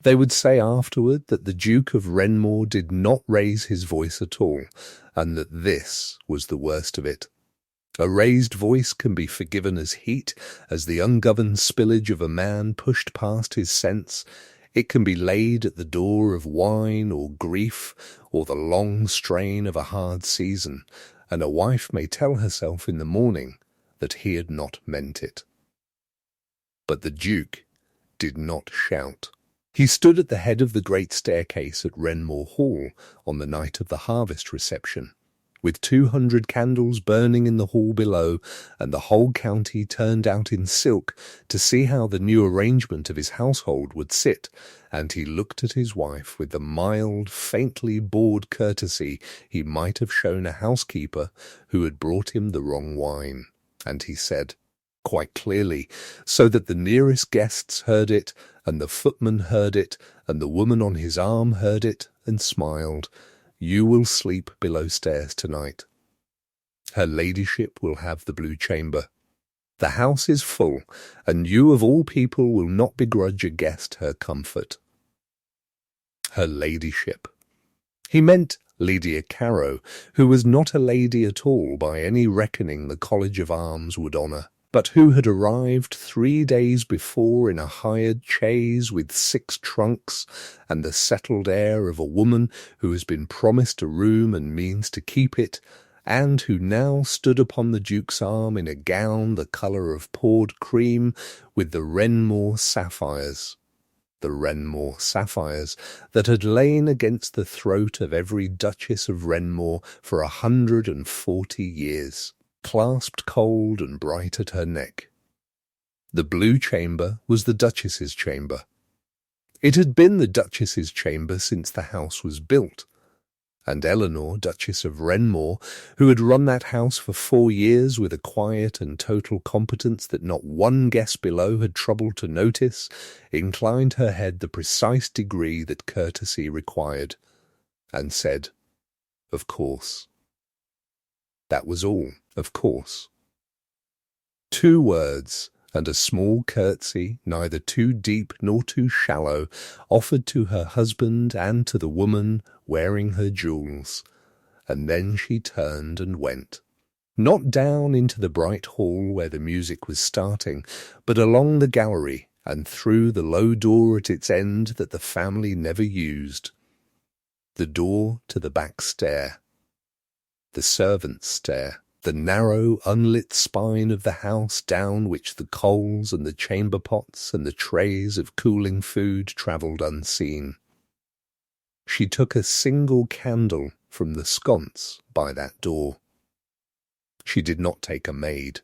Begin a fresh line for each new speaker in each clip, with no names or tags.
They would say afterward that the Duke of Renmore did not raise his voice at all, and that this was the worst of it. A raised voice can be forgiven as heat, as the ungoverned spillage of a man pushed past his sense. It can be laid at the door of wine or grief, or the long strain of a hard season, and a wife may tell herself in the morning that he had not meant it. But the Duke did not shout. He stood at the head of the great staircase at Renmore Hall on the night of the harvest reception, with 200 candles burning in the hall below, and the whole county turned out in silk to see how the new arrangement of his household would sit, and he looked at his wife with the mild, faintly bored courtesy he might have shown a housekeeper who had brought him the wrong wine, and he said, quite clearly, so that the nearest guests heard it, and the footman heard it, and the woman on his arm heard it, and smiled, "You will sleep below stairs tonight. Her ladyship will have the blue chamber. The house is full, and you of all people will not begrudge a guest her comfort." Her ladyship. He meant Lydia Carrow, who was not a lady at all by any reckoning the College of Arms would honour, but who had arrived 3 days before in a hired chaise with 6 trunks, and the settled air of a woman who has been promised a room and means to keep it, and who now stood upon the Duke's arm in a gown the colour of poured cream, with the Renmore sapphires that had lain against the throat of every Duchess of Renmore for 140 years, clasped cold and bright at her neck. The blue chamber was the Duchess's chamber. It had been the Duchess's chamber since the house was built, and Eleanor, Duchess of Renmore, who had run that house for 4 years with a quiet and total competence that not one guest below had troubled to notice, inclined her head the precise degree that courtesy required, and said, "Of course." That was all, of course. 2 words, and a small curtsy, neither too deep nor too shallow, offered to her husband and to the woman wearing her jewels, and then she turned and went, not down into the bright hall where the music was starting, but along the gallery and through the low door at its end that the family never used, the door to the back stair, the servants' stair, the narrow, unlit spine of the house down which the coals and the chamber pots and the trays of cooling food travelled unseen. She took a single candle from the sconce by that door. She did not take a maid.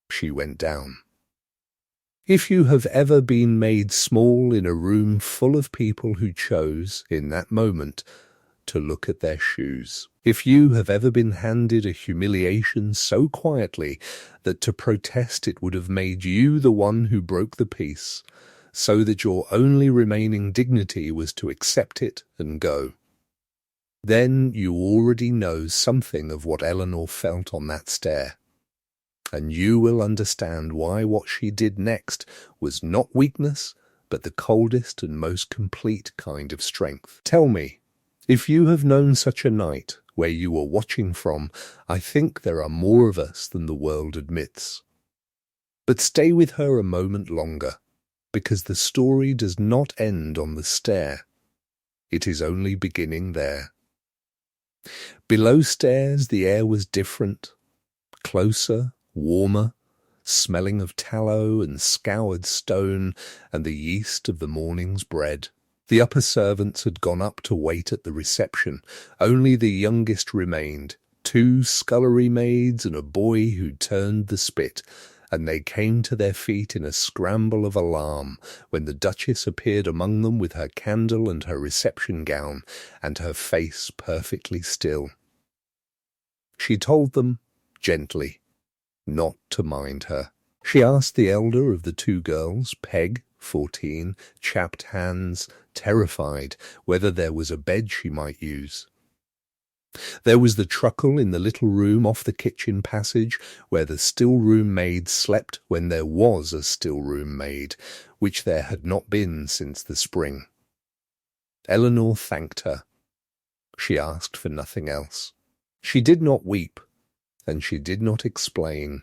She went down. If you have ever been made small in a room full of people who chose, in that moment, to look at their shoes, if you have ever been handed a humiliation so quietly that to protest it would have made you the one who broke the peace, so that your only remaining dignity was to accept it and go, then you already know something of what Eleanor felt on that stair, and you will understand why what she did next was not weakness, but the coldest and most complete kind of strength. Tell me, if you have known such a night where you were watching from, I think there are more of us than the world admits. But stay with her a moment longer, because the story does not end on the stair. It is only beginning there. Below stairs the air was different, closer, warmer, smelling of tallow and scoured stone and the yeast of the morning's bread. The upper servants had gone up to wait at the reception. Only the youngest remained, 2 scullery maids and a boy who turned the spit, and they came to their feet in a scramble of alarm when the Duchess appeared among them with her candle and her reception gown, and her face perfectly still. She told them, gently, not to mind her. She asked the elder of the 2 girls, Peg, 14, chapped hands, terrified, whether there was a bed she might use. There was the truckle in the little room off the kitchen passage where the still-room maid slept when there was a still-room maid, which there had not been since the spring. Eleanor thanked her. She asked for nothing else. She did not weep, and she did not explain,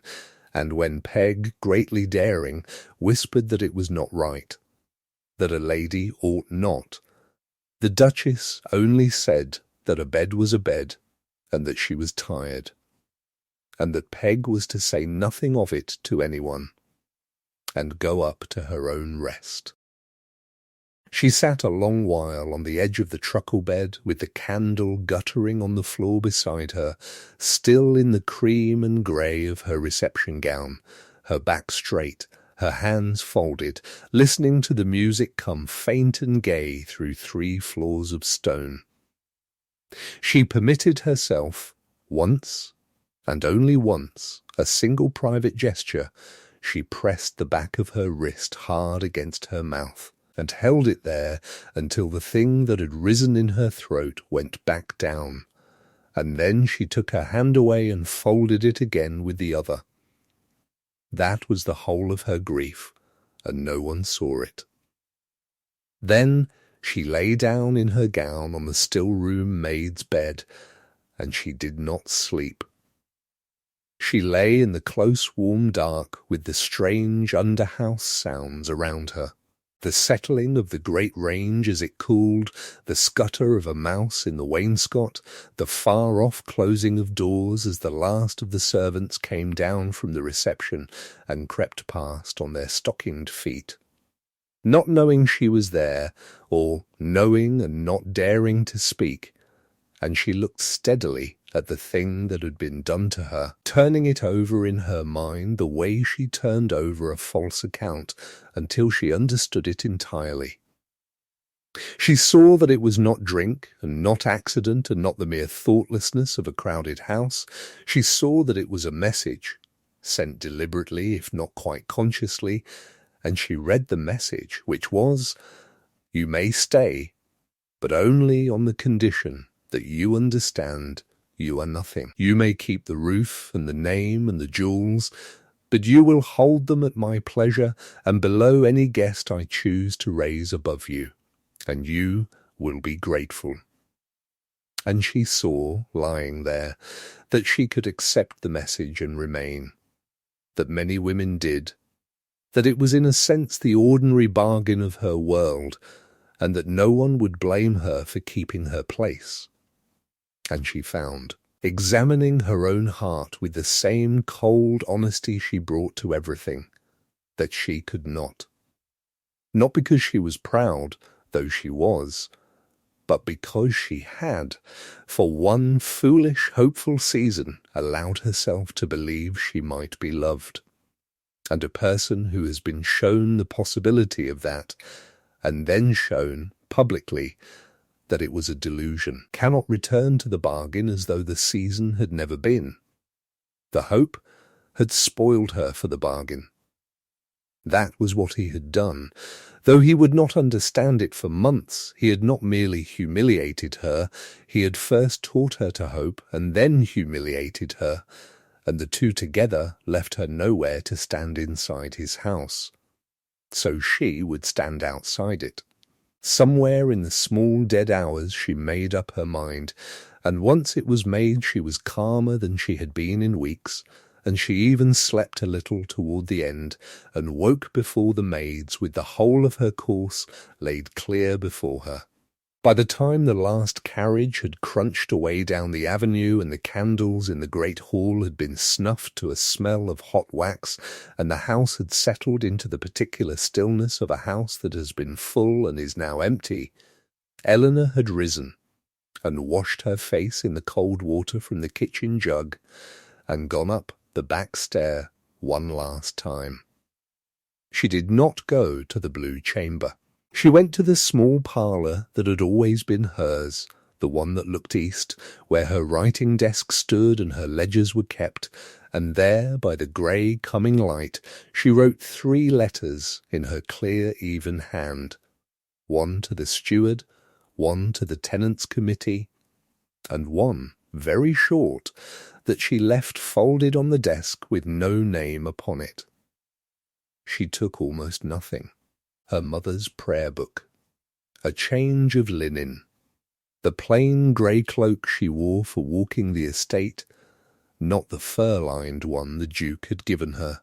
and when Peg, greatly daring, whispered that it was not right, that a lady ought not, the Duchess only said that a bed was a bed, and that she was tired, and that Peg was to say nothing of it to anyone, and go up to her own rest. She sat a long while on the edge of the truckle bed, with the candle guttering on the floor beside her, still in the cream and grey of her reception gown, her back straight, her hands folded, listening to the music come faint and gay through 3 floors of stone. She permitted herself, once, and only once, a single private gesture. She pressed the back of her wrist hard against her mouth, and held it there until the thing that had risen in her throat went back down, and then she took her hand away and folded it again with the other. That was the whole of her grief, and no one saw it. Then she lay down in her gown on the still-room maid's bed, and she did not sleep. She lay in the close warm dark with the strange under-house sounds around her, the settling of the great range as it cooled, the scutter of a mouse in the wainscot, the far-off closing of doors as the last of the servants came down from the reception and crept past on their stockinged feet. Not knowing she was there, or knowing and not daring to speak, and she looked steadily at the thing that had been done to her, turning it over in her mind the way she turned over a false account until she understood it entirely. She saw that it was not drink, and not accident, and not the mere thoughtlessness of a crowded house. She saw that it was a message, sent deliberately, if not quite consciously, and she read the message, which was, "You may stay, but only on the condition that you understand you are nothing. You may keep the roof and the name and the jewels, but you will hold them at my pleasure and below any guest I choose to raise above you, and you will be grateful." And she saw, lying there, that she could accept the message and remain, that many women did, that it was in a sense the ordinary bargain of her world, and that no one would blame her for keeping her place. And she found, examining her own heart with the same cold honesty she brought to everything, that she could not. Not because she was proud, though she was, but because she had, for one foolish, hopeful season, allowed herself to believe she might be loved. And a person who has been shown the possibility of that, and then shown, publicly, that it was a delusion, cannot return to the bargain as though the season had never been. The hope had spoiled her for the bargain. That was what he had done. Though he would not understand it for months, he had not merely humiliated her, he had first taught her to hope and then humiliated her, and the two together left her nowhere to stand inside his house. So she would stand outside it. Somewhere in the small dead hours she made up her mind, and once it was made she was calmer than she had been in weeks, and she even slept a little toward the end, and woke before the maids with the whole of her course laid clear before her. By the time the last carriage had crunched away down the avenue and the candles in the great hall had been snuffed to a smell of hot wax, and the house had settled into the particular stillness of a house that has been full and is now empty, Eleanor had risen and washed her face in the cold water from the kitchen jug and gone up the back stair one last time. She did not go to the blue chamber. She went to the small parlour that had always been hers, the one that looked east, where her writing desk stood and her ledgers were kept, and there, by the grey coming light, she wrote 3 letters in her clear, even hand, one to the steward, one to the tenants' committee, and one very short, that she left folded on the desk with no name upon it. She took almost nothing. Her mother's prayer book, a change of linen, the plain grey cloak she wore for walking the estate, not the fur-lined one the Duke had given her.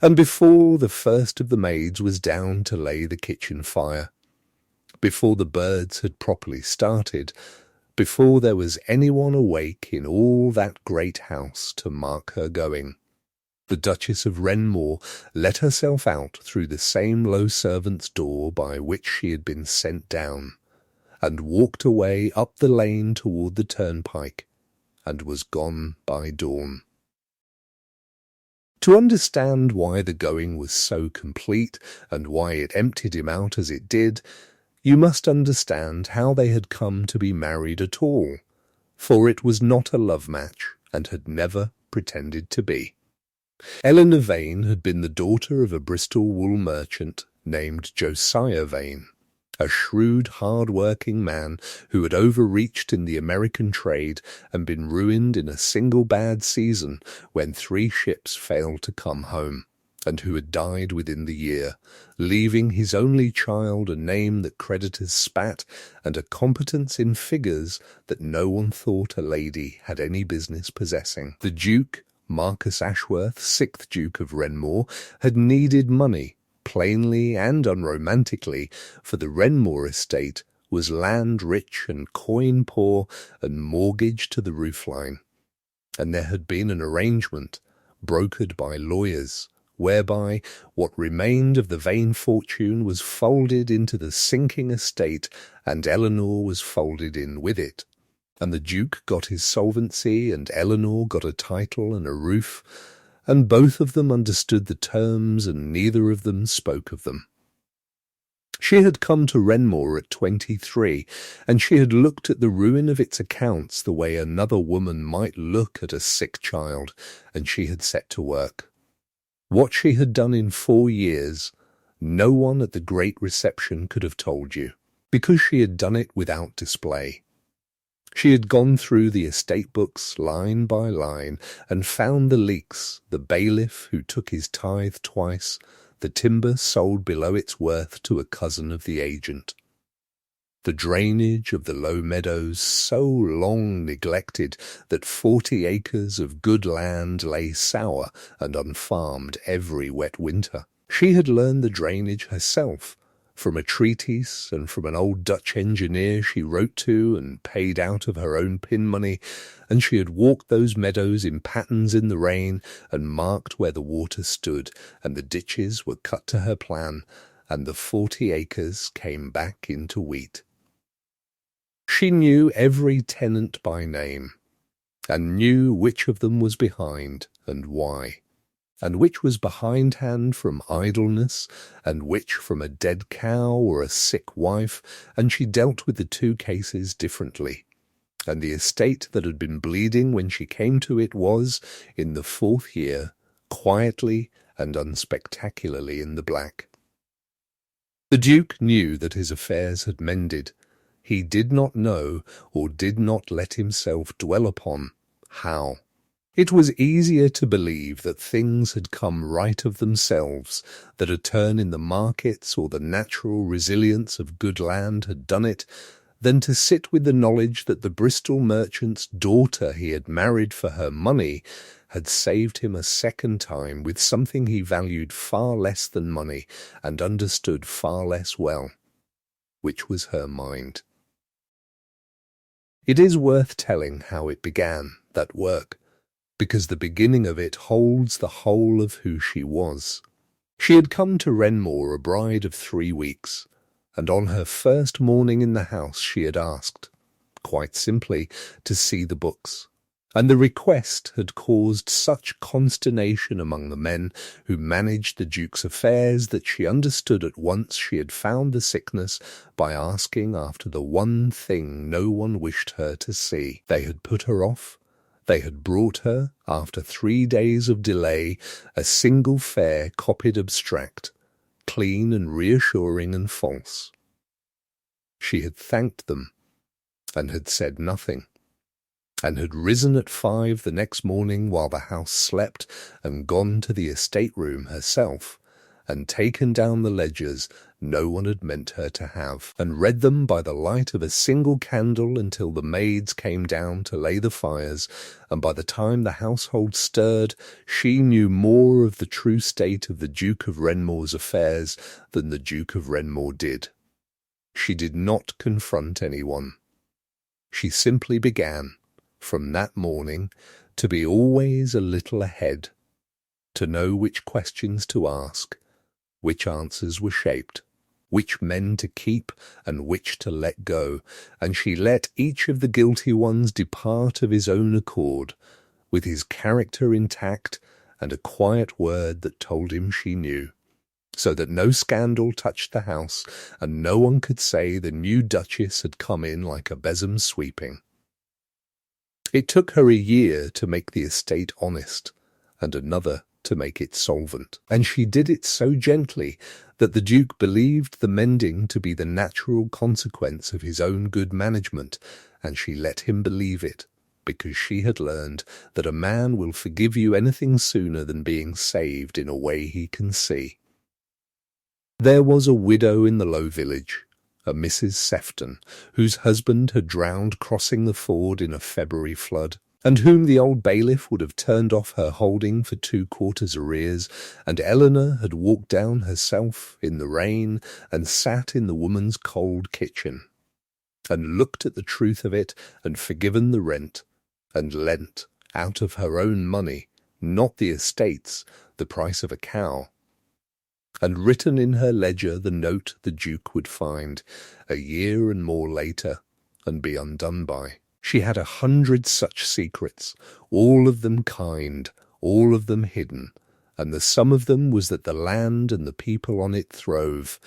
And before the first of the maids was down to lay the kitchen fire, before the birds had properly started, before there was anyone awake in all that great house to mark her going, the Duchess of Wrenmore let herself out through the same low servant's door by which she had been sent down, and walked away up the lane toward the turnpike, and was gone by dawn. To understand why the going was so complete, and why it emptied him out as it did, you must understand how they had come to be married at all, for it was not a love match, and had never pretended to be. Eleanor Vane had been the daughter of a Bristol wool merchant named Josiah Vane, a shrewd, hard-working man who had overreached in the American trade and been ruined in a single bad season when 3 ships failed to come home, and who had died within the year, leaving his only child a name that creditors spat and a competence in figures that no one thought a lady had any business possessing. The Duke, Marcus Ashworth, 6th Duke of Wrenmore, had needed money, plainly and unromantically, for the Wrenmore estate was land rich and coin poor and mortgaged to the roofline, and there had been an arrangement, brokered by lawyers, whereby what remained of the Vane fortune was folded into the sinking estate, and Eleanor was folded in with it. And the Duke got his solvency, and Eleanor got a title and a roof, and both of them understood the terms, and neither of them spoke of them. She had come to Wrenmore at 23, and she had looked at the ruin of its accounts the way another woman might look at a sick child, and she had set to work. What she had done in 4 years, no one at the great reception could have told you, because she had done it without display. She had gone through the estate books line by line and found the leaks, the bailiff who took his tithe twice, the timber sold below its worth to a cousin of the agent, the drainage of the low meadows so long neglected that 40 acres of good land lay sour and unfarmed every wet winter. She had learned the drainage herself, from a treatise and from an old Dutch engineer she wrote to and paid out of her own pin money, and she had walked those meadows in patterns in the rain and marked where the water stood, and the ditches were cut to her plan, and the 40 acres came back into wheat. She knew every tenant by name, and knew which of them was behind and why, and which was behindhand from idleness, and which from a dead cow or a sick wife, and she dealt with the 2 cases differently. And the estate that had been bleeding when she came to it was, in the 4th year, quietly and unspectacularly in the black. The Duke knew that his affairs had mended. He did not know, or did not let himself dwell upon, how. It was easier to believe that things had come right of themselves, that a turn in the markets or the natural resilience of good land had done it, than to sit with the knowledge that the Bristol merchant's daughter he had married for her money had saved him a second time with something he valued far less than money and understood far less well, which was her mind. It is worth telling how it began, that work, because the beginning of it holds the whole of who she was. She had come to Wrenmore a bride of 3 weeks, and on her first morning in the house she had asked, quite simply, to see the books, and the request had caused such consternation among the men who managed the Duke's affairs that she understood at once she had found the sickness by asking after the one thing no one wished her to see. They had put her off. They had brought her, after 3 days of delay, a single fair copied abstract, clean and reassuring and false. She had thanked them, and had said nothing. and had risen at 5 the next morning while the house slept, and gone to the estate room herself, and taken down the ledgers no one had meant her to have, and read them by the light of a single candle until the maids came down to lay the fires, and by the time the household stirred, she knew more of the true state of the Duke of Renmore's affairs than the Duke of Renmore did. She did not confront anyone. She simply began, from that morning, to be always a little ahead, to know which questions to ask, which answers were shaped, which men to keep and which to let go, and she let each of the guilty ones depart of his own accord, with his character intact and a quiet word that told him she knew, so that no scandal touched the house, and no one could say the new Duchess had come in like a besom sweeping. It took her a year to make the estate honest, and another to make it solvent, and she did it so gently that the Duke believed the mending to be the natural consequence of his own good management, and she let him believe it, because she had learned that a man will forgive you anything sooner than being saved in a way he can see. There was a widow in the low village, a Mrs. Sefton, whose husband had drowned crossing the ford in a February flood, and whom the old bailiff would have turned off her holding for 2 quarters arrears, and Eleanor had walked down herself in the rain and sat in the woman's cold kitchen, and looked at the truth of it, and forgiven the rent, and lent, out of her own money, not the estate's, the price of a cow, and written in her ledger the note the Duke would find, a year and more later, and be undone by. She had 100 such secrets, all of them kind, all of them hidden, and the sum of them was that the land and the people on it throve,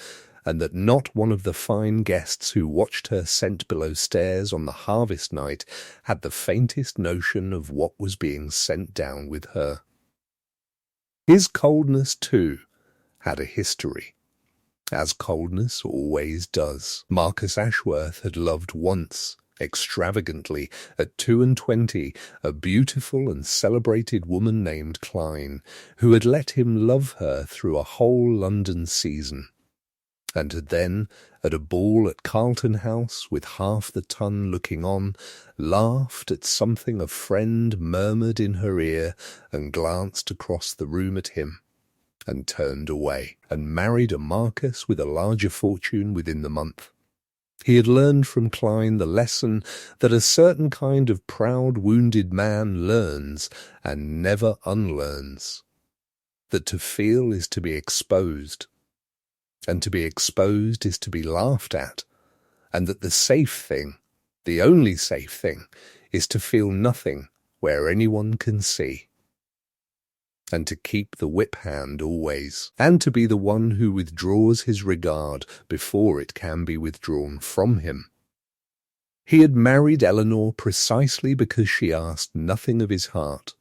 and that not one of the fine guests who watched her sent below stairs on the harvest night had the faintest notion of what was being sent down with her. His coldness, too, had a history, as coldness always does. Marcus Ashworth had loved once, extravagantly, at 22, a beautiful and celebrated woman named Klein, who had let him love her through a whole London season, and had then, at a ball at Carlton House, with half the ton looking on, laughed at something a friend murmured in her ear, and glanced across the room at him, and turned away, and married a Marcus with a larger fortune within the month. He had learned from Klein the lesson that a certain kind of proud, wounded man learns and never unlearns, that to feel is to be exposed, and to be exposed is to be laughed at, and that the safe thing, the only safe thing, is to feel nothing where anyone can see, and to keep the whip hand always, and to be the one who withdraws his regard before it can be withdrawn from him. He had married Eleanor precisely because she asked nothing of his heart,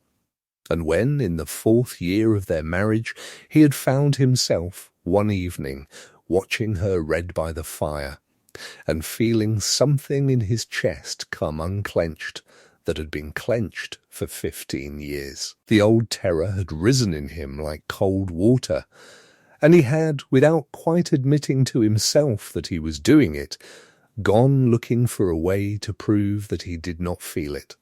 and when, in the 4th year of their marriage, he had found himself, one evening, watching her read by the fire, and feeling something in his chest come unclenched, that had been clenched for 15 years. The old terror had risen in him like cold water, and he had, without quite admitting to himself that he was doing it, gone looking for a way to prove that he did not feel it.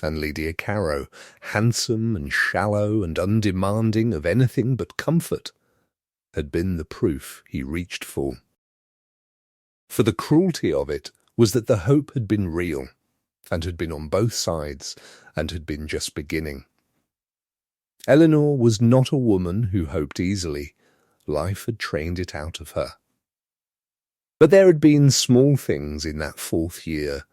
And Lydia Carrow, handsome and shallow and undemanding of anything but comfort, had been the proof he reached for. For the cruelty of it was that the hope had been real, and had been on both sides, and had been just beginning. Eleanor was not a woman who hoped easily. Life had trained it out of her. But there had been small things in that 4th year.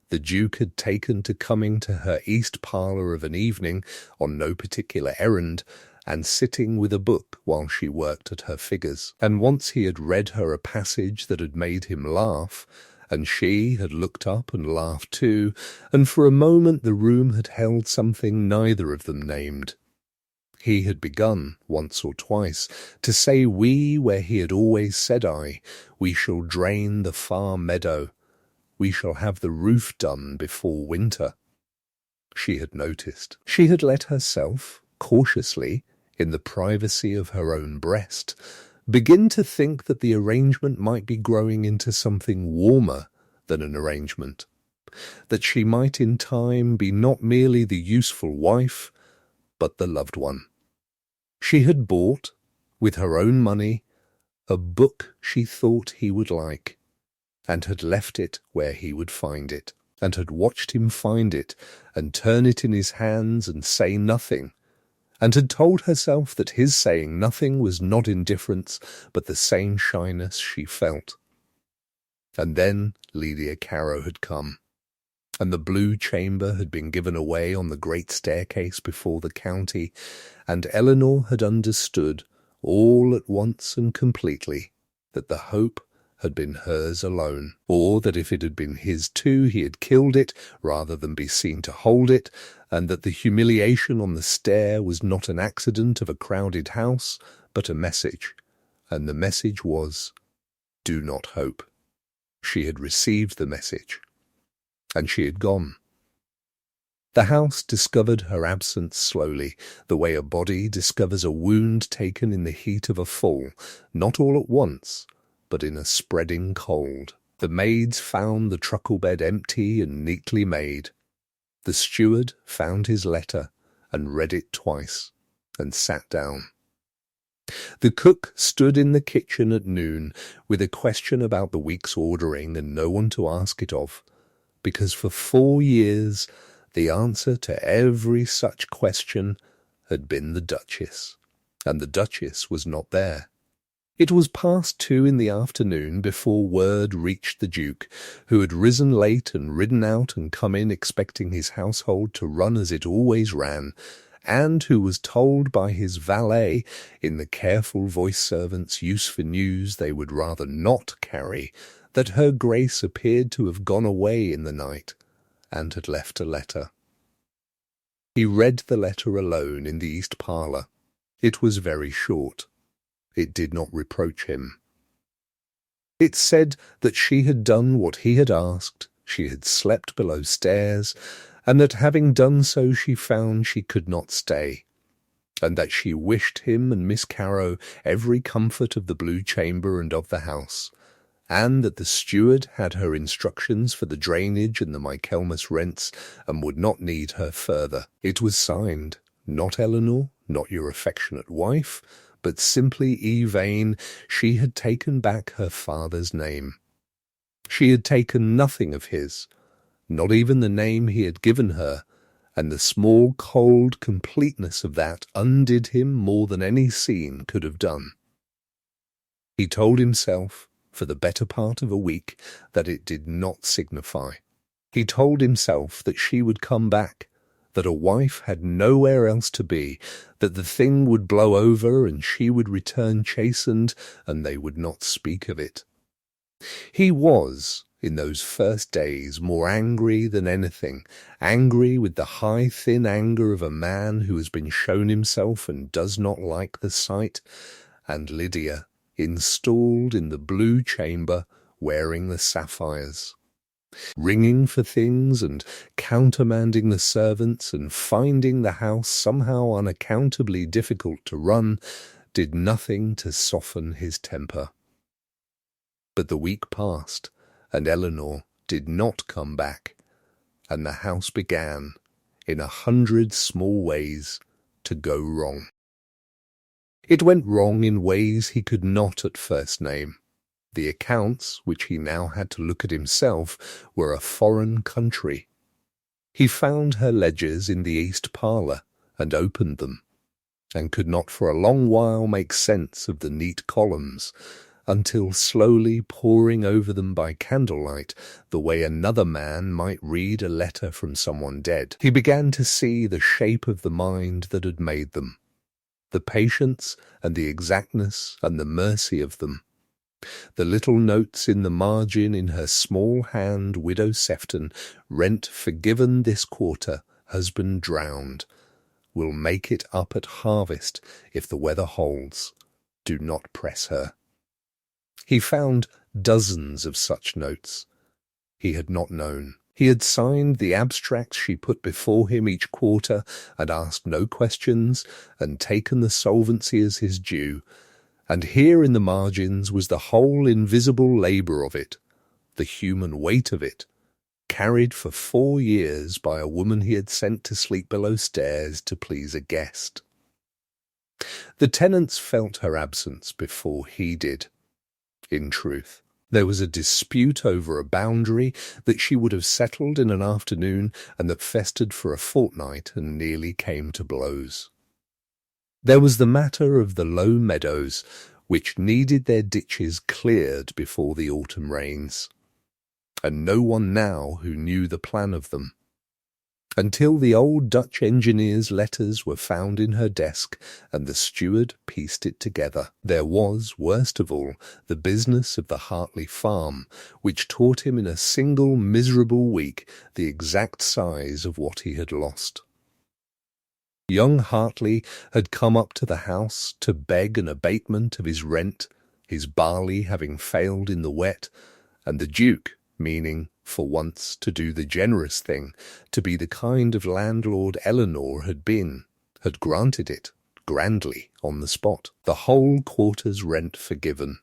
The Duke had taken to coming to her east parlour of an evening on no particular errand, and sitting with a book while she worked at her figures. And once he had read her a passage that had made him laugh, and she had looked up and laughed too, and for a moment the room had held something neither of them named. He had begun, once or twice, to say we where he had always said I. We shall drain the far meadow. We shall have the roof done before winter. she had noticed. She had let herself, cautiously, in the privacy of her own breast, begin to think that the arrangement might be growing into something warmer than an arrangement, that she might in time be not merely the useful wife, but the loved one. She had bought, with her own money, a book she thought he would like, and had left it where he would find it, and had watched him find it and turn it in his hands and say nothing, and had told herself that his saying nothing was not indifference, but the same shyness she felt. And then Lydia Carrow had come, and the blue chamber had been given away on the great staircase before the county, and Eleanor had understood, all at once and completely, that the hope had been hers alone, or that if it had been his too, he had killed it rather than be seen to hold it, and that the humiliation on the stair was not an accident of a crowded house, but a message, and the message was, "Do not hope." She had received the message, and she had gone. The house discovered her absence slowly, the way a body discovers a wound taken in the heat of a fall, not all at once, but in a spreading cold. The maids found the truckle bed empty and neatly made. The steward found his letter and read it twice, and sat down. The cook stood in the kitchen at noon with a question about the week's ordering and no one to ask it of, because for 4 years the answer to every such question had been the Duchess, and the Duchess was not there. It was past 2 in the afternoon before word reached the Duke, who had risen late and ridden out and come in expecting his household to run as it always ran, and who was told by his valet, in the careful voice servant's use for news they would rather not carry, that her Grace appeared to have gone away in the night, and had left a letter. He read the letter alone in the east parlour. It was very short. It did not reproach him. It said that she had done what he had asked, she had slept below stairs, and that having done so she found she could not stay, and that she wished him and Miss Carrow every comfort of the blue chamber and of the house, and that the steward had her instructions for the drainage and the Michaelmas rents, and would not need her further. It was signed, not Eleanor, not your affectionate wife, but simply E. Vane. She had taken back her father's name. She had taken nothing of his, not even the name he had given her, and the small, cold completeness of that undid him more than any scene could have done. He told himself, for the better part of a week, that it did not signify. He told himself that she would come back, that a wife had nowhere else to be, that the thing would blow over and she would return chastened, and they would not speak of it. He was, in those first days, more angry than anything, angry with the high, thin anger of a man who has been shown himself and does not like the sight, and Lydia, installed in the blue chamber, wearing the sapphires, ringing for things and countermanding the servants and finding the house somehow unaccountably difficult to run, did nothing to soften his temper. But the week passed, and Eleanor did not come back, and the house began, in 100 small ways, to go wrong. It went wrong in ways he could not at first name. The accounts, which he now had to look at himself, were a foreign country. He found her ledgers in the east parlour, and opened them, and could not for a long while make sense of the neat columns, until slowly poring over them by candlelight, the way another man might read a letter from someone dead, he began to see the shape of the mind that had made them, the patience and the exactness and the mercy of them. The little notes in the margin in her small hand, Widow Sefton, rent forgiven this quarter, husband drowned, will make it up at harvest if the weather holds. Do not press her. He found dozens of such notes. He had not known. He had signed the abstracts she put before him each quarter and asked no questions and taken the solvency as his due, and here in the margins was the whole invisible labour of it, the human weight of it, carried for 4 years by a woman he had sent to sleep below stairs to please a guest. The tenants felt her absence before he did, in truth. There was a dispute over a boundary that she would have settled in an afternoon and that festered for a fortnight and nearly came to blows. There was the matter of the low meadows, which needed their ditches cleared before the autumn rains, and no one now who knew the plan of them. Until the old Dutch engineer's letters were found in her desk and the steward pieced it together. There was, worst of all, the business of the Hartley farm, which taught him in a single miserable week the exact size of what he had lost. Young Hartley had come up to the house to beg an abatement of his rent, his barley having failed in the wet, and the Duke, meaning, for once, to do the generous thing, to be the kind of landlord Eleanor had been, had granted it, grandly, on the spot, the whole quarter's rent forgiven,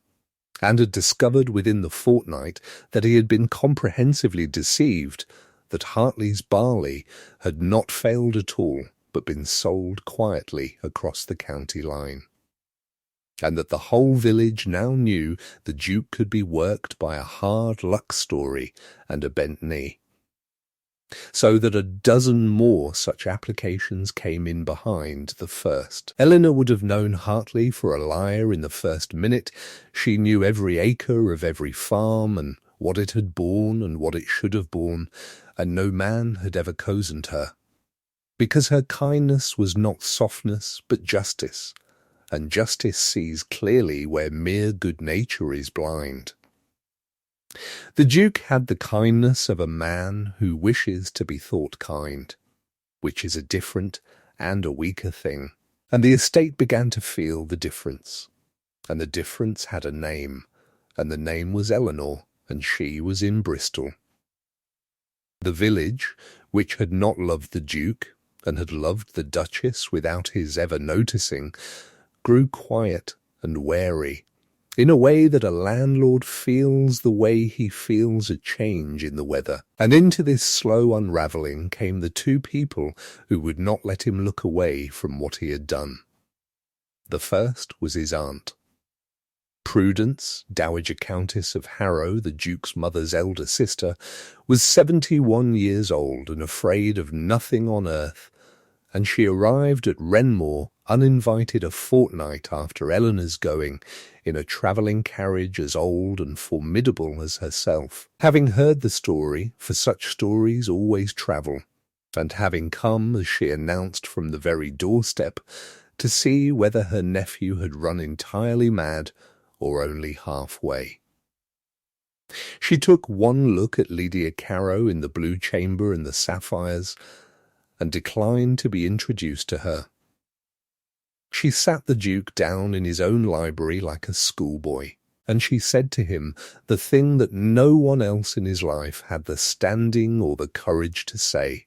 and had discovered within the fortnight that he had been comprehensively deceived, that Hartley's barley had not failed at all, but been sold quietly across the county line, and that the whole village now knew the Duke could be worked by a hard luck story and a bent knee. So that a dozen more such applications came in behind the first. Eleanor would have known Hartley for a liar in the first minute. She knew every acre of every farm, and what it had borne and what it should have borne, and no man had ever cozened her, because her kindness was not softness but justice, and justice sees clearly where mere good nature is blind. The Duke had the kindness of a man who wishes to be thought kind, which is a different and a weaker thing, and the estate began to feel the difference, and the difference had a name, and the name was Eleanor, and she was in Bristol. The village, which had not loved the Duke, and had loved the Duchess without his ever noticing, grew quiet and wary, in a way that a landlord feels the way he feels a change in the weather. And into this slow unraveling came the two people who would not let him look away from what he had done. The first was his aunt. Prudence, Dowager Countess of Harrow, the Duke's mother's elder sister, was 71 years old and afraid of nothing on earth, and she arrived at Wrenmore uninvited a fortnight after Eleanor's going, in a travelling carriage as old and formidable as herself, having heard the story, for such stories always travel, and having come, as she announced from the very doorstep, to see whether her nephew had run entirely mad or only halfway. She took one look at Lydia Carrow in the blue chamber and the sapphires, and declined to be introduced to her. She sat the Duke down in his own library like a schoolboy, and she said to him the thing that no one else in his life had the standing or the courage to say.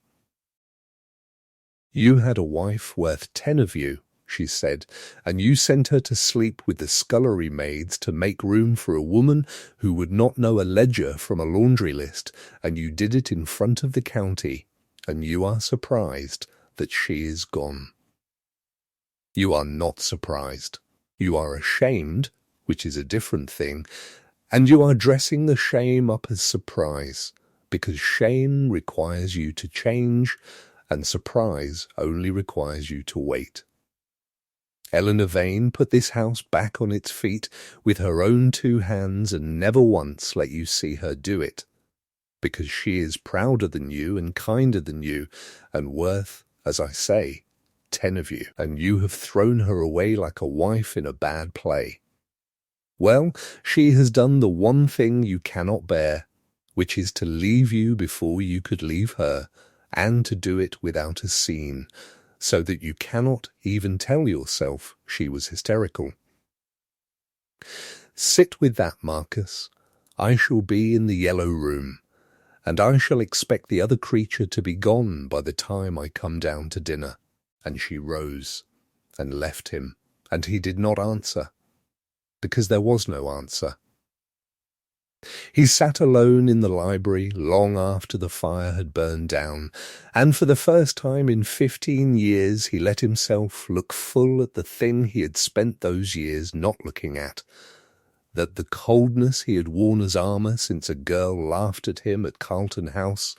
"You had a wife worth 10 of you," she said, "and you sent her to sleep with the scullery maids to make room for a woman who would not know a ledger from a laundry list, and you did it in front of the county, and you are surprised that she is gone. You are not surprised. You are ashamed, which is a different thing, and you are dressing the shame up as surprise, because shame requires you to change, and surprise only requires you to wait. Eleanor Vane put this house back on its feet with her own 2 hands and never once let you see her do it, because she is prouder than you and kinder than you, and worth, as I say, 10 of you, and you have thrown her away like a wife in a bad play. Well, she has done the one thing you cannot bear, which is to leave you before you could leave her, and to do it without a scene, so that you cannot even tell yourself she was hysterical. Sit with that, Marcus. I shall be in the yellow room, and I shall expect the other creature to be gone by the time I come down to dinner." And she rose and left him, and he did not answer, because there was no answer. He sat alone in the library long after the fire had burned down, and for the first time in 15 years he let himself look full at the thing he had spent those years not looking at, that the coldness he had worn as armour since a girl laughed at him at Carlton House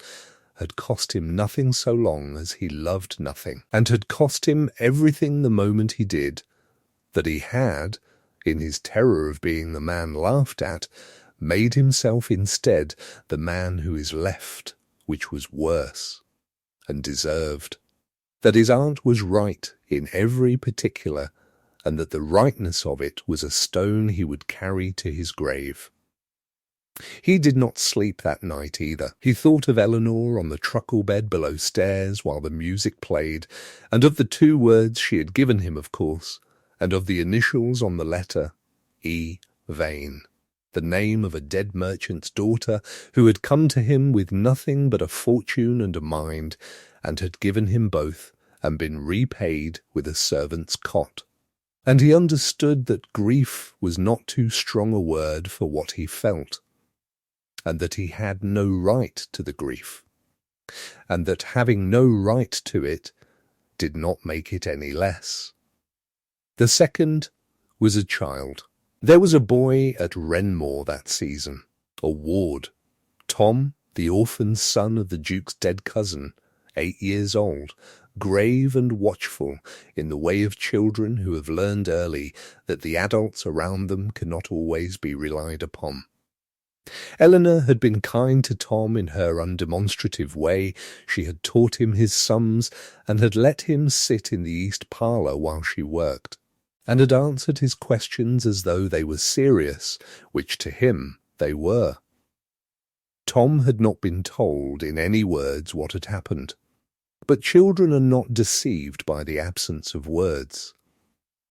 had cost him nothing so long as he loved nothing, and had cost him everything the moment he did, that he had, in his terror of being the man laughed at, made himself instead the man who is left, which was worse, and deserved. That his aunt was right in every particular, and that the rightness of it was a stone he would carry to his grave. He did not sleep that night either. He thought of Eleanor on the truckle bed below stairs while the music played, and of the 2 words she had given him, of course, and of the initials on the letter, E. Vane, the name of a dead merchant's daughter who had come to him with nothing but a fortune and a mind, and had given him both, and been repaid with a servant's cot. And he understood that grief was not too strong a word for what he felt, and that he had no right to the grief, and that having no right to it did not make it any less. The second was a child. There was a boy at Wrenmore that season, a ward, Tom, the orphan son of the Duke's dead cousin, 8 years old, grave and watchful in the way of children who have learned early that the adults around them cannot always be relied upon. Eleanor had been kind to Tom in her undemonstrative way. She had taught him his sums, and had let him sit in the east parlour while she worked, and had answered his questions as though they were serious, which to him they were. Tom had not been told in any words what had happened, but children are not deceived by the absence of words.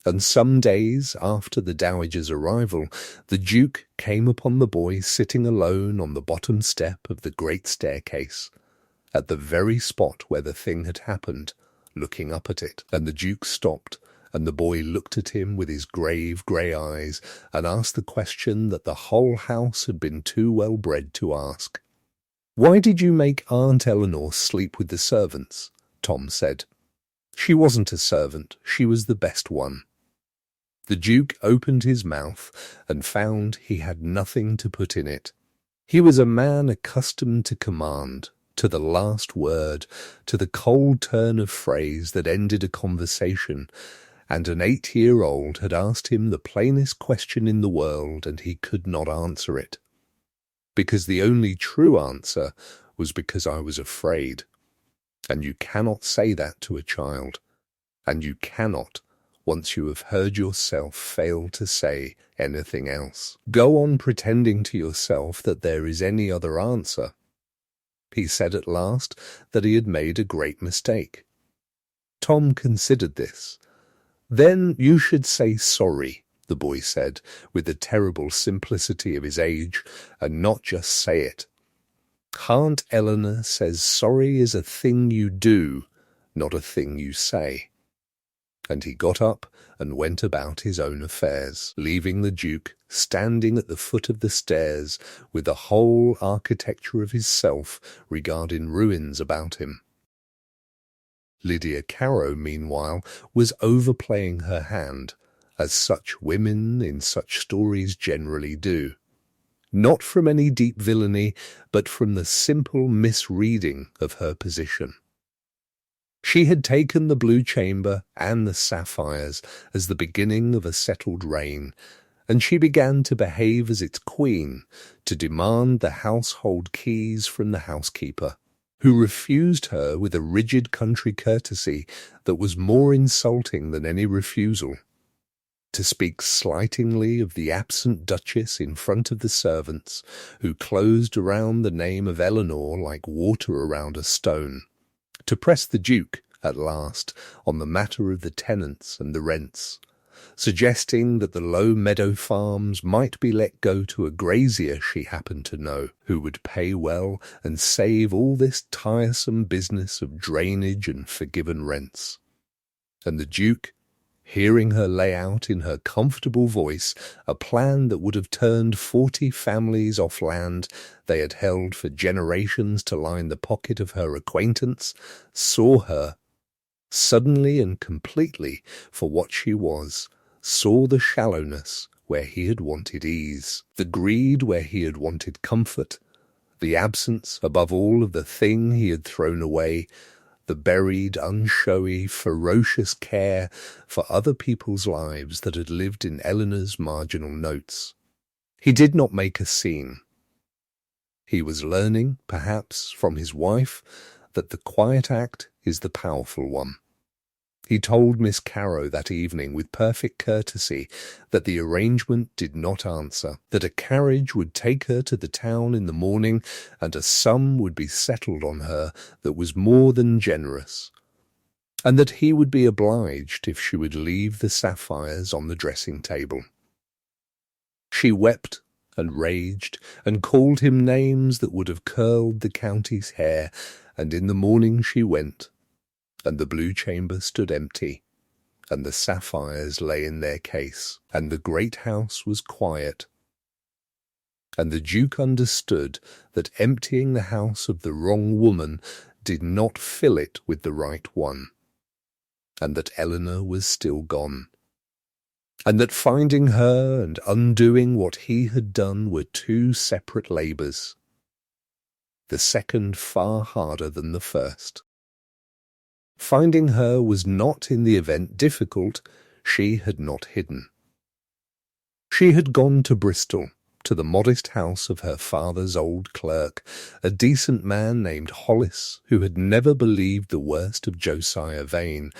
And some days after the dowager's arrival, the Duke came upon the boy sitting alone on the bottom step of the great staircase, at the very spot where the thing had happened, looking up at it. And the Duke stopped, and the boy looked at him with his grave grey eyes, and asked the question that the whole house had been too well bred to ask. "Why did you make Aunt Eleanor sleep with the servants?" Tom said. "She wasn't a servant, she was the best one." The Duke opened his mouth and found he had nothing to put in it. He was a man accustomed to command, to the last word, to the cold turn of phrase that ended a conversation, and an 8-year-old had asked him the plainest question in the world, and he could not answer it. Because the only true answer was because I was afraid. And you cannot say that to a child, and you cannot, once you have heard yourself fail to say anything else. Go on pretending to yourself that there is any other answer. He said at last that he had made a great mistake. Tom considered this. "Then you should say sorry," the boy said, with the terrible simplicity of his age, "and not just say it. Aunt Eleanor says sorry is a thing you do, not a thing you say." And he got up and went about his own affairs, leaving the Duke standing at the foot of the stairs with the whole architecture of his self regarding ruins about him. Lydia Carrow, meanwhile, was overplaying her hand, as such women in such stories generally do. Not from any deep villainy, but from the simple misreading of her position. She had taken the blue chamber and the sapphires as the beginning of a settled reign, and she began to behave as its queen, to demand the household keys from the housekeeper, who refused her with a rigid country courtesy that was more insulting than any refusal. To speak slightingly of the absent Duchess in front of the servants, who closed around the name of Eleanor like water around a stone. To press the Duke, at last, on the matter of the tenants and the rents, suggesting that the low meadow farms might be let go to a grazier she happened to know, who would pay well and save all this tiresome business of drainage and forgiven rents. And the Duke, hearing her lay out in her comfortable voice a plan that would have turned 40 families off land they had held for generations to line the pocket of her acquaintance, saw her, suddenly and completely, for what she was, saw the shallowness where he had wanted ease, the greed where he had wanted comfort, the absence, above all, of the thing he had thrown away, the buried, unshowy, ferocious care for other people's lives that had lived in Eleanor's marginal notes. He did not make a scene. He was learning, perhaps, from his wife, that the quiet act is the powerful one. He told Miss Carrow that evening with perfect courtesy that the arrangement did not answer, that a carriage would take her to the town in the morning and a sum would be settled on her that was more than generous, and that he would be obliged if she would leave the sapphires on the dressing table. She wept and raged and called him names that would have curled the county's hair, and in the morning she went, and the blue chamber stood empty, and the sapphires lay in their case, and the great house was quiet. And the Duke understood that emptying the house of the wrong woman did not fill it with the right one, and that Eleanor was still gone, and that finding her and undoing what he had done were two separate labours, the second far harder than the first. Finding her was not in the event difficult, she had not hidden. She had gone to Bristol, to the modest house of her father's old clerk, a decent man named Hollis, who had never believed the worst of Josiah Vane,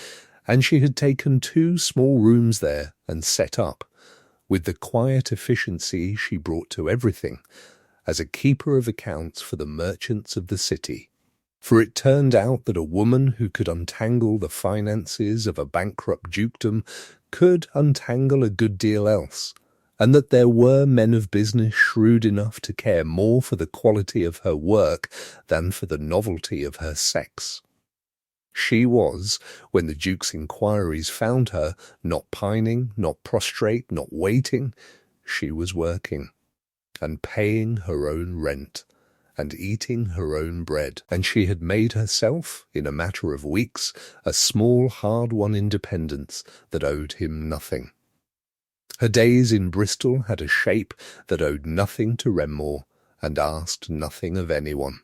and she had taken 2 small rooms there and set up, with the quiet efficiency she brought to everything, as a keeper of accounts for the merchants of the city. For it turned out that a woman who could untangle the finances of a bankrupt dukedom could untangle a good deal else, and that there were men of business shrewd enough to care more for the quality of her work than for the novelty of her sex. She was, when the Duke's inquiries found her, not pining, not prostrate, not waiting. She was working, and paying her own rent, and eating her own bread, and she had made herself, in a matter of weeks, a small hard-won independence that owed him nothing. Her days in Bristol had a shape that owed nothing to Renmore, and asked nothing of anyone.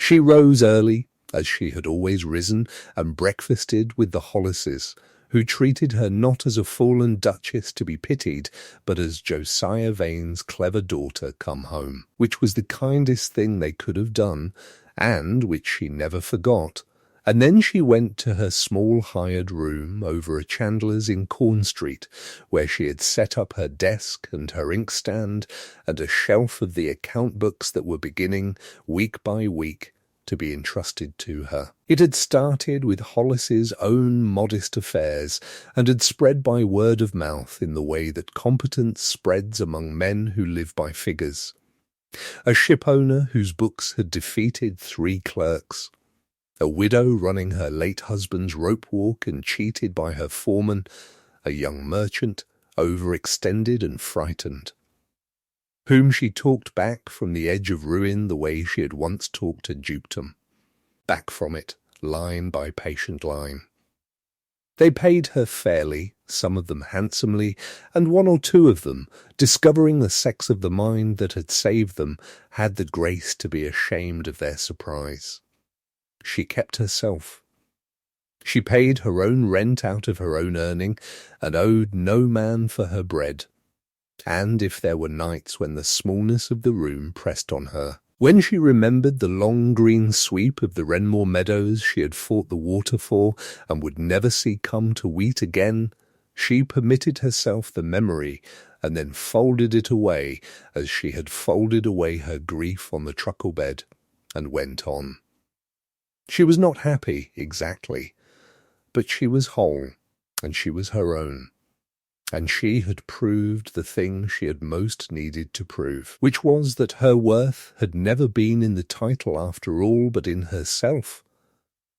She rose early, as she had always risen, and breakfasted with the Hollises, who treated her not as a fallen duchess to be pitied, but as Josiah Vane's clever daughter come home, which was the kindest thing they could have done, and which she never forgot. And then she went to her small hired room over a chandler's in Corn Street, where she had set up her desk and her inkstand and a shelf of the account books that were beginning, week by week, to be entrusted to her. It had started with Hollis's own modest affairs, and had spread by word of mouth in the way that competence spreads among men who live by figures. A shipowner whose books had defeated 3 clerks, a widow running her late husband's rope walk and cheated by her foreman, a young merchant, overextended and frightened, whom she talked back from the edge of ruin the way she had once talked a dukedom, back from it, line by patient line. They paid her fairly, some of them handsomely, and 1 or 2 of them, discovering the sex of the mind that had saved them, had the grace to be ashamed of their surprise. She kept herself. She paid her own rent out of her own earning, and owed no man for her bread. And if there were nights when the smallness of the room pressed on her, when she remembered the long green sweep of the Renmore meadows she had fought the water for and would never see come to wheat again, she permitted herself the memory and then folded it away as she had folded away her grief on the truckle bed, and went on. She was not happy, exactly, but she was whole, and she was her own. and she had proved the thing she had most needed to prove, which was that her worth had never been in the title after all, but in herself,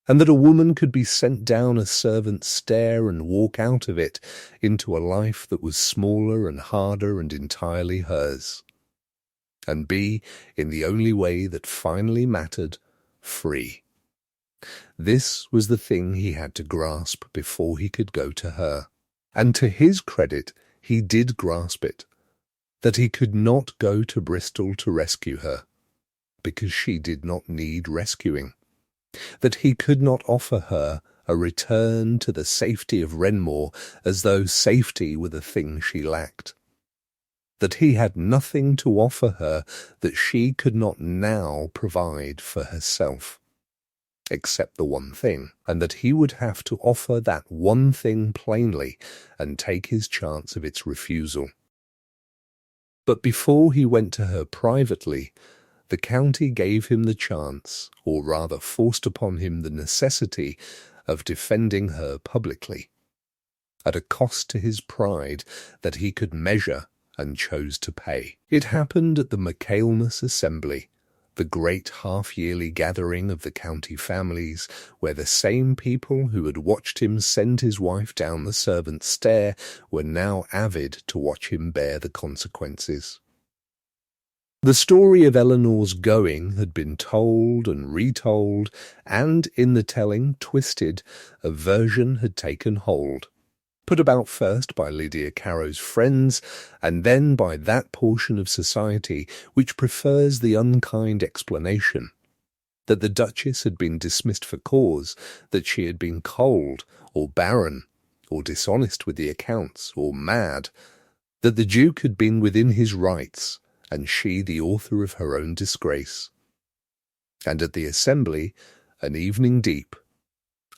and that a woman could be sent down a servant's stair and walk out of it into a life that was smaller and harder and entirely hers, and be, in the only way that finally mattered, free. This was the thing he had to grasp before he could go to her. And to his credit, he did grasp it, that he could not go to Bristol to rescue her, because she did not need rescuing, that he could not offer her a return to the safety of Renmore as though safety were the thing she lacked, that he had nothing to offer her that she could not now provide for herself, except the one thing, and that he would have to offer that one thing plainly and take his chance of its refusal. But before he went to her privately, the county gave him the chance, or rather forced upon him the necessity, of defending her publicly, at a cost to his pride that he could measure and chose to pay. It happened at the Michaelmas Assembly, the great half-yearly gathering of the county families, where the same people who had watched him send his wife down the servant's stair were now avid to watch him bear the consequences. The story of Eleanor's going had been told and retold, and in the telling, twisted, a version had taken hold, put about first by Lydia Caro's friends, and then by that portion of society which prefers the unkind explanation, that the Duchess had been dismissed for cause, that she had been cold, or barren, or dishonest with the accounts, or mad, that the Duke had been within his rights, and she the author of her own disgrace. And at the assembly, an evening deep,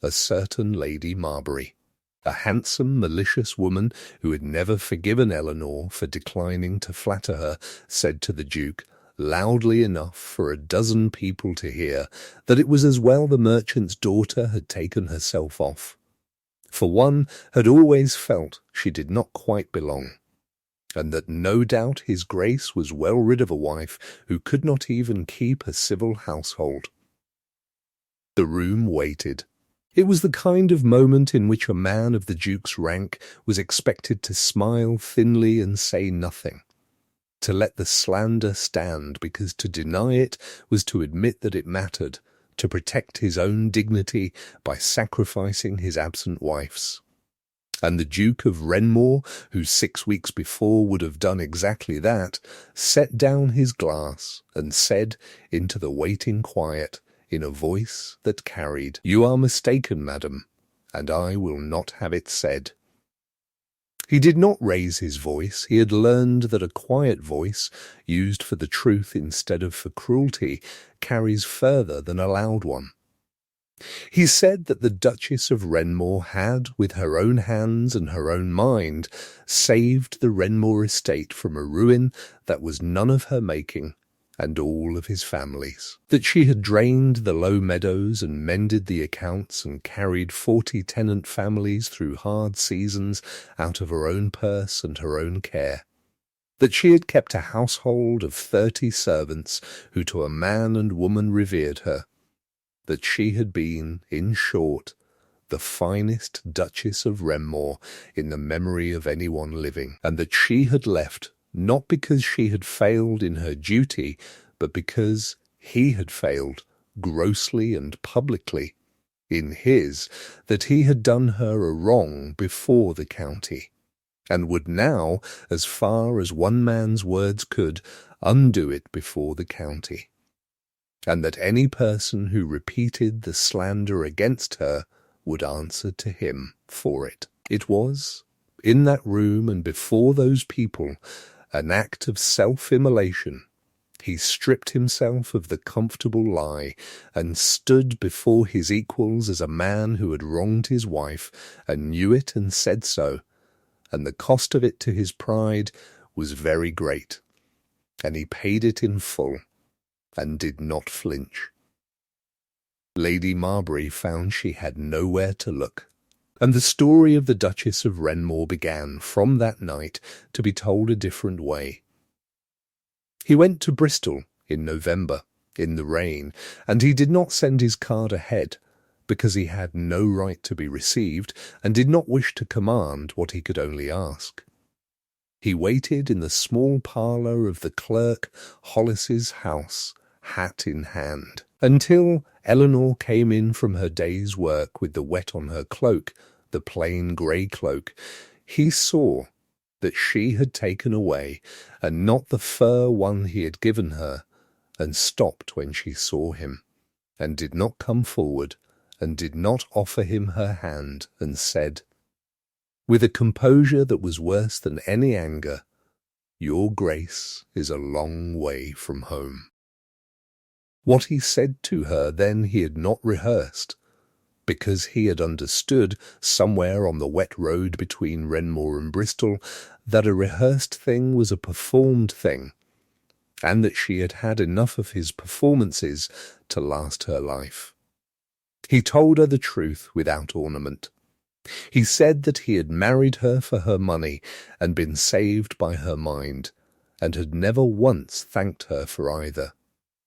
a certain Lady Marbury, a handsome, malicious woman who had never forgiven Eleanor for declining to flatter her, said to the Duke, loudly enough for a dozen people to hear, that it was as well the merchant's daughter had taken herself off, for one had always felt she did not quite belong, and that no doubt his Grace was well rid of a wife who could not even keep a civil household. The room waited. It was the kind of moment in which a man of the Duke's rank was expected to smile thinly and say nothing, to let the slander stand, because to deny it was to admit that it mattered, to protect his own dignity by sacrificing his absent wife's. And the Duke of Renmore, who 6 weeks before would have done exactly that, set down his glass and said into the waiting quiet, in a voice that carried, "You are mistaken, madam, and I will not have it said." He did not raise his voice. He had learned that a quiet voice, used for the truth instead of for cruelty, carries further than a loud one. He said that the Duchess of Renmore had, with her own hands and her own mind, saved the Renmore estate from a ruin that was none of her making, and all of his family's. That she had drained the low meadows and mended the accounts and carried 40 tenant families through hard seasons out of her own purse and her own care. That she had kept a household of 30 servants who to a man and woman revered her. That she had been, in short, the finest Duchess of Renmore in the memory of anyone living, and that she had left not because she had failed in her duty, but because he had failed, grossly and publicly, in his, that he had done her a wrong before the county, and would now, as far as one man's words could, undo it before the county, and that any person who repeated the slander against her would answer to him for it. It was, in that room and before those people, an act of self-immolation. He stripped himself of the comfortable lie and stood before his equals as a man who had wronged his wife and knew it and said so, and the cost of it to his pride was very great, and he paid it in full, and did not flinch. Lady Marbury found she had nowhere to look. And the story of the Duchess of Renmore began, from that night, to be told a different way. He went to Bristol in November, in the rain, and he did not send his card ahead, because he had no right to be received, and did not wish to command what he could only ask. He waited in the small parlour of the clerk Hollis's house, hat in hand, until Eleanor came in from her day's work with the wet on her cloak, the plain grey cloak. He saw that she had taken away, and not the fur one he had given her, and stopped when she saw him, and did not come forward, and did not offer him her hand, and said, with a composure that was worse than any anger, "Your Grace is a long way from home." What he said to her then he had not rehearsed, because he had understood, somewhere on the wet road between Renmore and Bristol, that a rehearsed thing was a performed thing, and that she had had enough of his performances to last her life. He told her the truth without ornament. He said that he had married her for her money and been saved by her mind, and had never once thanked her for either.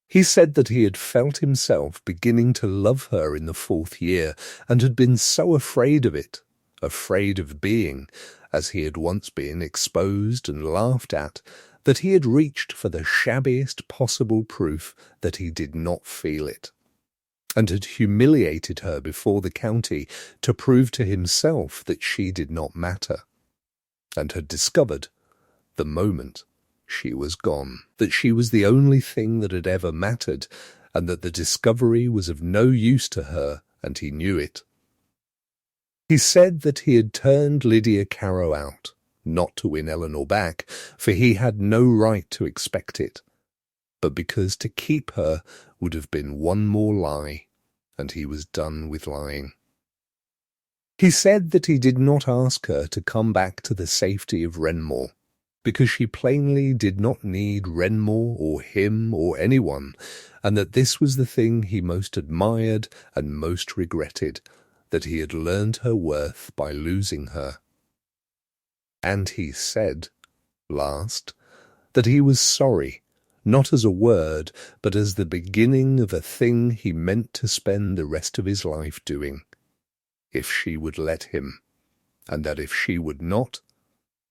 He said that he had felt himself beginning to love her in the 4th year, and had been so afraid of it, afraid of being, as he had once been, exposed and laughed at, that he had reached for the shabbiest possible proof that he did not feel it, and had humiliated her before the county to prove to himself that she did not matter, and had discovered, the moment she was gone, that she was the only thing that had ever mattered, and that the discovery was of no use to her, and he knew it. He said that he had turned Lydia Carrow out, not to win Eleanor back, for he had no right to expect it, but because to keep her would have been one more lie, and he was done with lying. He said that he did not ask her to come back to the safety of Renmore, because she plainly did not need Renmore or him or anyone, and that this was the thing he most admired and most regretted, that he had learned her worth by losing her. And he said, last, that he was sorry, not as a word, but as the beginning of a thing he meant to spend the rest of his life doing, if she would let him, and that if she would not,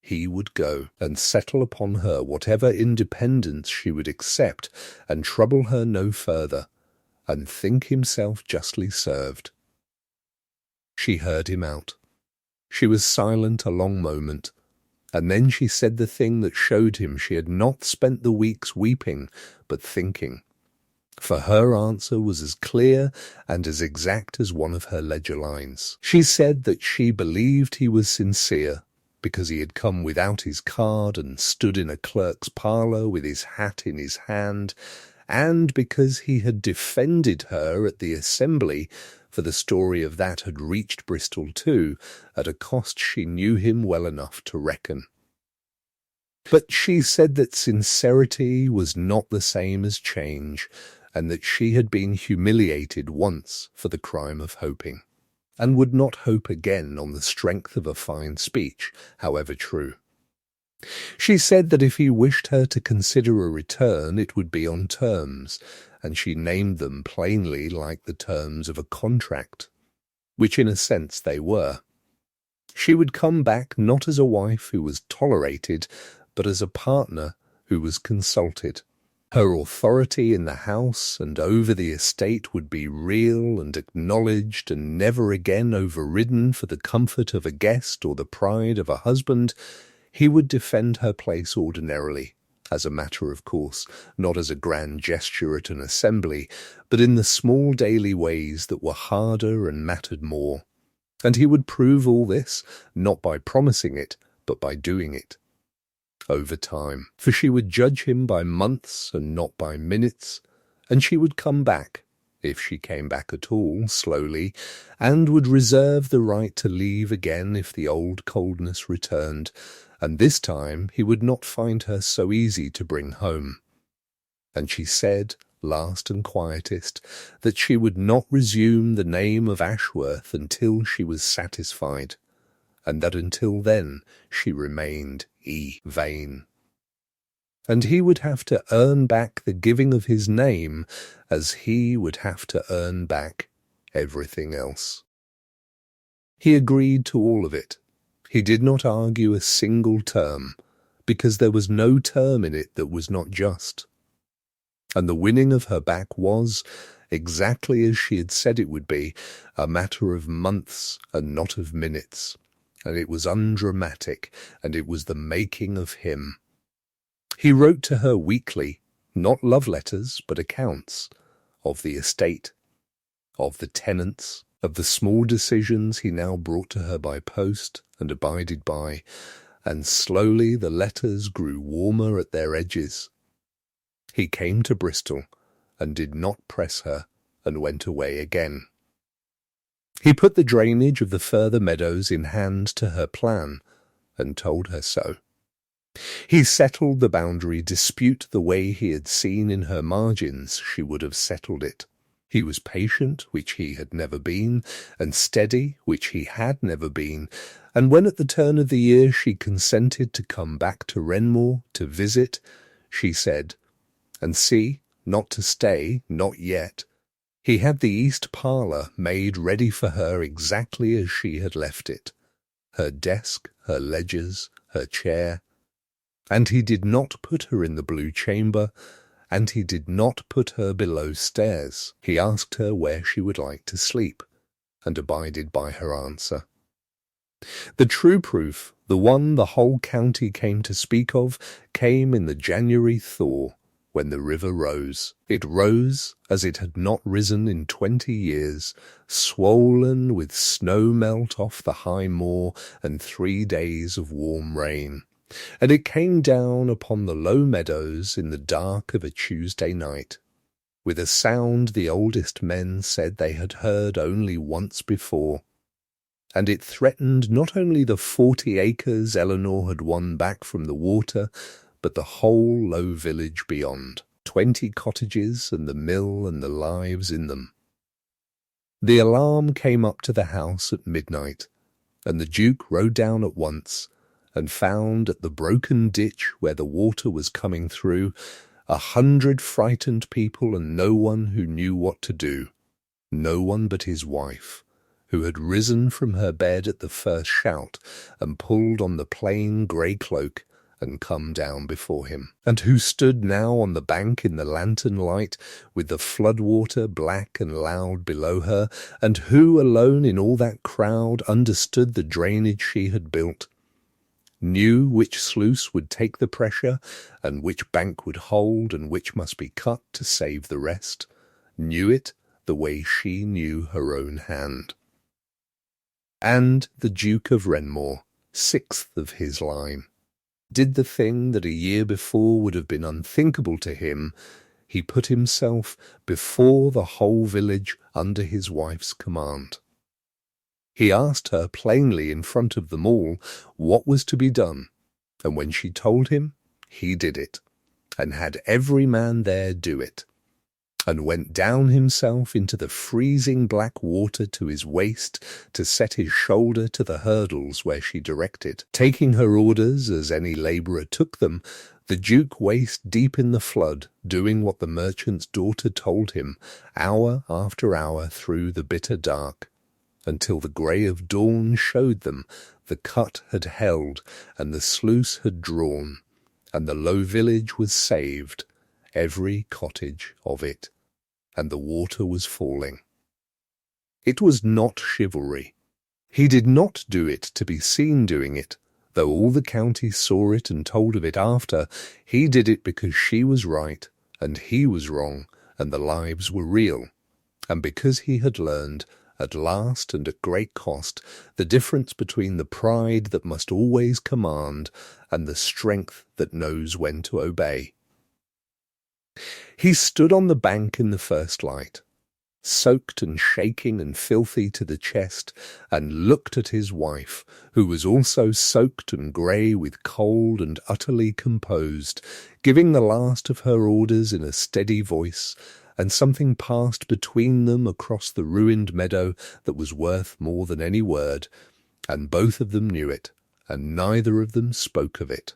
he would go and settle upon her whatever independence she would accept, and trouble her no further, and think himself justly served. She heard him out. She was silent a long moment, and then she said the thing that showed him she had not spent the weeks weeping, but thinking, for her answer was as clear and as exact as one of her ledger lines. She said that she believed he was sincere, because he had come without his card and stood in a clerk's parlour with his hat in his hand, and because he had defended her at the assembly, for the story of that had reached Bristol too, at a cost she knew him well enough to reckon. But she said that sincerity was not the same as change, and that she had been humiliated once for the crime of hoping, and would not hope again on the strength of a fine speech, however true. She said that if he wished her to consider a return, it would be on terms, and she named them plainly like the terms of a contract, which in a sense they were. She would come back not as a wife who was tolerated, but as a partner who was consulted. Her authority in the house and over the estate would be real and acknowledged, and never again overridden for the comfort of a guest or the pride of a husband. He would defend her place ordinarily, as a matter of course, not as a grand gesture at an assembly, but in the small daily ways that were harder and mattered more. And he would prove all this, not by promising it, but by doing it. Over time, for she would judge him by months and not by minutes, and she would come back, if she came back at all, slowly, and would reserve the right to leave again if the old coldness returned, and this time he would not find her so easy to bring home. And she said, last and quietest, that she would not resume the name of Ashworth until she was satisfied, and that until then she remained vain. And he would have to earn back the giving of his name as he would have to earn back everything else. He agreed to all of it. He did not argue a single term, because there was no term in it that was not just. And the winning of her back was, exactly as she had said it would be, a matter of months and not of minutes. And it was undramatic, and it was the making of him. He wrote to her weekly, not love letters, but accounts, of the estate, of the tenants, of the small decisions he now brought to her by post and abided by, and slowly the letters grew warmer at their edges. He came to Bristol, and did not press her, and went away again. He put the drainage of the further meadows in hand to her plan, and told her so. He settled the boundary dispute the way he had seen in her margins she would have settled it. He was patient, which he had never been, and steady, which he had never been, and when at the turn of the year she consented to come back to Renmore to visit, she said, and see, not to stay, not yet. He had the east parlour made ready for her exactly as she had left it, her desk, her ledgers, her chair. And he did not put her in the blue chamber, and he did not put her below stairs. He asked her where she would like to sleep, and abided by her answer. The true proof, the one the whole county came to speak of, came in the January thaw, when the river rose. It rose as it had not risen in 20 years, swollen with snow melt off the high moor and 3 days of warm rain. And it came down upon the low meadows in the dark of a Tuesday night, with a sound the oldest men said they had heard only once before, and it threatened not only the 40 acres Eleanor had won back from the water, but the whole low village beyond, 20 cottages and the mill and the lives in them. The alarm came up to the house at midnight, and the Duke rode down at once, and found at the broken ditch where the water was coming through 100 frightened people, and no one who knew what to do, no one but his wife, who had risen from her bed at the first shout and pulled on the plain grey cloak and come down before him, and who stood now on the bank in the lantern light with the flood-water black and loud below her, and who alone in all that crowd understood the drainage she had built, knew which sluice would take the pressure, and which bank would hold, and which must be cut to save the rest, knew it the way she knew her own hand. And the Duke of Renmore, 6th of his line, did the thing that a year before would have been unthinkable to him. He put himself before the whole village under his wife's command. He asked her plainly in front of them all what was to be done, and when she told him, he did it, and had every man there do it, and went down himself into the freezing black water to his waist to set his shoulder to the hurdles where she directed. Taking her orders as any labourer took them, the Duke waist deep in the flood, doing what the merchant's daughter told him, hour after hour through the bitter dark, until the grey of dawn showed them the cut had held and the sluice had drawn, and the low village was saved, every cottage of it, and the water was falling. It was not chivalry. He did not do it to be seen doing it, though all the county saw it and told of it after. He did it because she was right, and he was wrong, and the lives were real, and because he had learned, at last and at great cost, the difference between the pride that must always command and the strength that knows when to obey. He stood on the bank in the first light, soaked and shaking and filthy to the chest, and looked at his wife, who was also soaked and grey with cold and utterly composed, giving the last of her orders in a steady voice, and something passed between them across the ruined meadow that was worth more than any word, and both of them knew it, and neither of them spoke of it,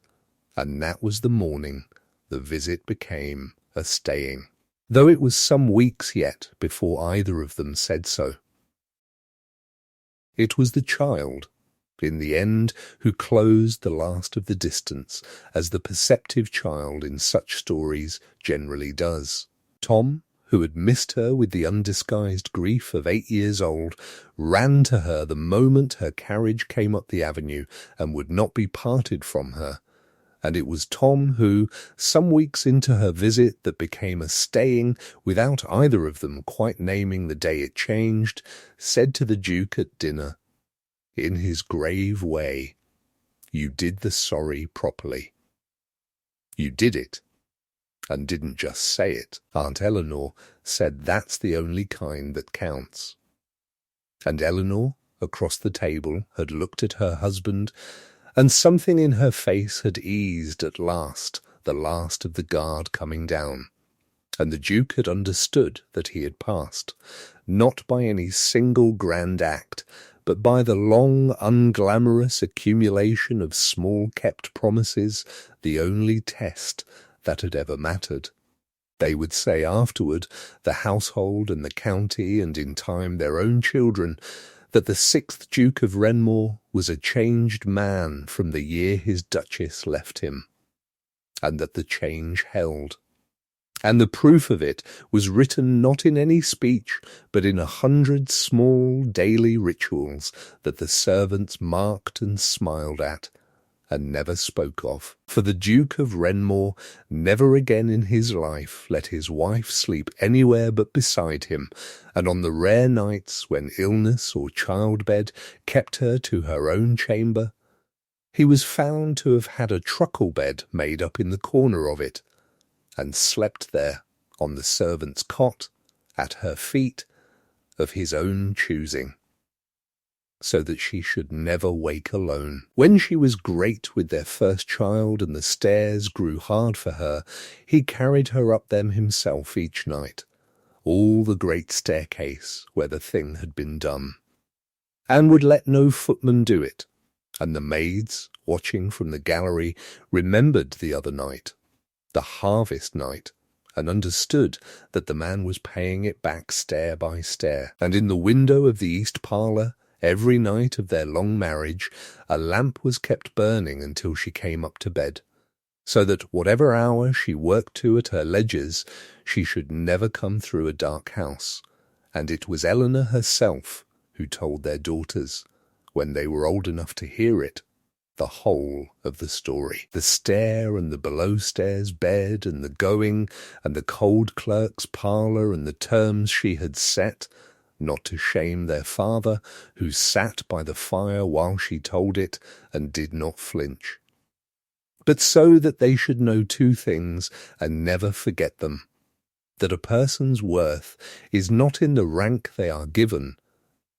and that was the morning the visit became a staying, though it was some weeks yet before either of them said so. It was the child, in the end, who closed the last of the distance, as the perceptive child in such stories generally does. Tom, who had missed her with the undisguised grief of 8 years old, ran to her the moment her carriage came up the avenue and would not be parted from her. And it was Tom who, some weeks into her visit that became a staying, without either of them quite naming the day it changed, said to the Duke at dinner, in his grave way, "You did the sorry properly. You did it, and didn't just say it. Aunt Eleanor said that's the only kind that counts." And Eleanor, across the table, had looked at her husband, and something in her face had eased at last, the last of the guard coming down, and the Duke had understood that he had passed, not by any single grand act, but by the long, unglamorous accumulation of small-kept promises, the only test that had ever mattered. They would say afterward, the household and the county, and in time their own children, that the 6th Duke of Renmore was a changed man from the year his Duchess left him, and that the change held. And the proof of it was written not in any speech, but in 100 small daily rituals that the servants marked and smiled at, and never spoke of. For the Duke of Renmore never again in his life let his wife sleep anywhere but beside him, and on the rare nights when illness or childbed kept her to her own chamber, he was found to have had a truckle bed made up in the corner of it, and slept there, on the servant's cot, at her feet, of his own choosing, so that she should never wake alone. When she was great with their first child and the stairs grew hard for her, he carried her up them himself each night, all the great staircase where the thing had been done, and would let no footman do it, and the maids, watching from the gallery, remembered the other night, the harvest night, and understood that the man was paying it back stair by stair. And in the window of the east parlour, every night of their long marriage, a lamp was kept burning until she came up to bed, so that whatever hour she worked to at her ledgers, she should never come through a dark house. And it was Eleanor herself who told their daughters, when they were old enough to hear it, the whole of the story. The stair and the below-stairs bed and the going and the cold clerk's parlour and the terms she had set, not to shame their father, who sat by the fire while she told it and did not flinch, but so that they should know 2 things and never forget them, that a person's worth is not in the rank they are given,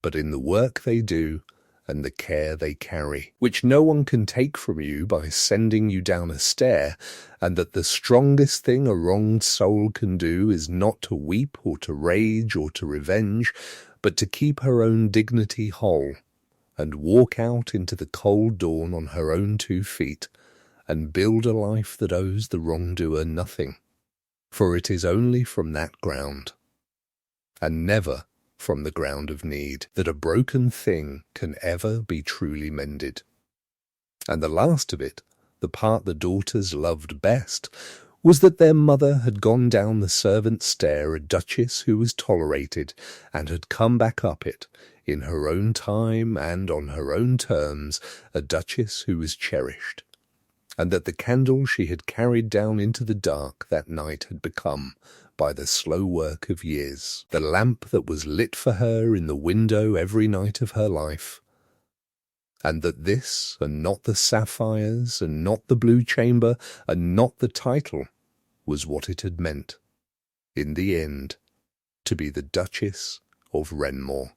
but in the work they do and the care they carry, which no one can take from you by sending you down a stair, and that the strongest thing a wronged soul can do is not to weep or to rage or to revenge, but to keep her own dignity whole, and walk out into the cold dawn on her own 2 feet, and build a life that owes the wrongdoer nothing, for it is only from that ground, and never from the ground of need, that a broken thing can ever be truly mended. And the last of it, the part the daughters loved best, was that their mother had gone down the servants' stair a duchess who was tolerated, and had come back up it, in her own time and on her own terms, a duchess who was cherished, and that the candle she had carried down into the dark that night had become, by the slow work of years, the lamp that was lit for her in the window every night of her life, and that this, and not the sapphires, and not the blue chamber, and not the title, was what it had meant, in the end, to be the Duchess of Renmore.